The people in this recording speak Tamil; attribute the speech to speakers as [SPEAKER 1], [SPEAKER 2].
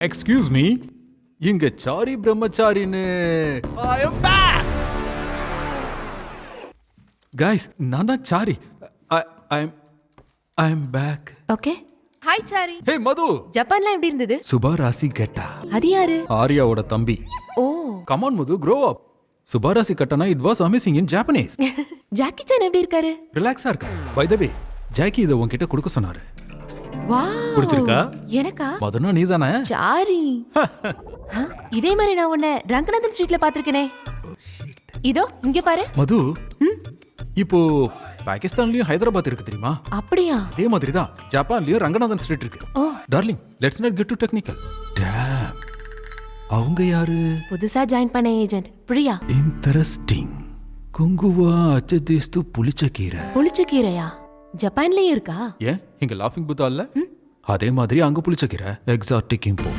[SPEAKER 1] எக்ஸ்கியூஸ் மீ, இங்க சாரி பிரம்மச்சாரின்னு கைஸ், நான் தான் Chari. I am back.
[SPEAKER 2] Okay. Hi Chari.
[SPEAKER 1] Hey Madhu.
[SPEAKER 2] ஜப்பான்ல எப்படி இருந்தது?
[SPEAKER 1] சுபாராசி கெட்டா.
[SPEAKER 2] அது யாரு?
[SPEAKER 1] ஆரியாவோட தம்பி.
[SPEAKER 2] Oh.
[SPEAKER 1] Come on Madhu, grow up. சுபாராசி கட்டனா it was amazing in Japanese.
[SPEAKER 2] Jackie Chan எப்படி இருக்காரு?
[SPEAKER 1] ரிலாக்ஸா இருக்கா. பை த வே, ஜாக்கி இதை உன்கிட்ட கொடுக்க சொன்னாரு.
[SPEAKER 2] வாவ்.
[SPEAKER 1] பிடிச்சிருக்கா?
[SPEAKER 2] எனக்கா?
[SPEAKER 1] மதுனா நீதானே?
[SPEAKER 2] சாரி. இதே மாதிரி நான் உன்னை ரங்கநாதன் ஸ்ட்ரீட்ல பாத்திருக்கேனே. இதோ இங்க பாரு.
[SPEAKER 1] மது, இப்போ பாகிஸ்தான்லயும் ஹைதராபாத் இருக்கு தெரியுமா?
[SPEAKER 2] அப்படியா?
[SPEAKER 1] அதே மாதிரி தான் ஜப்பான்லயும் ரங்கநாதன் ஸ்ட்ரீட் இருக்கு.
[SPEAKER 2] Oh.
[SPEAKER 1] Darling, let's not get too technical. Damn, அவங்க யாரு?
[SPEAKER 2] புதுசா ஜாயின் பண்ண ஏஜென்ட் பிரியா.
[SPEAKER 1] இன்ட்ரஸ்டிங். குங்குவா அச்சதேஸ்து புளிச்சக்கீரை.
[SPEAKER 2] புளிச்சக்கீரையா? ஜப்பான்லயே இருக்கா?
[SPEAKER 1] ஏன் இங்க லாஃபிங் புத்தா இல்ல? அதே மாதிரி அங்க புளிச்சக்கீரை எக்ஸாட்டிக் இம்போ.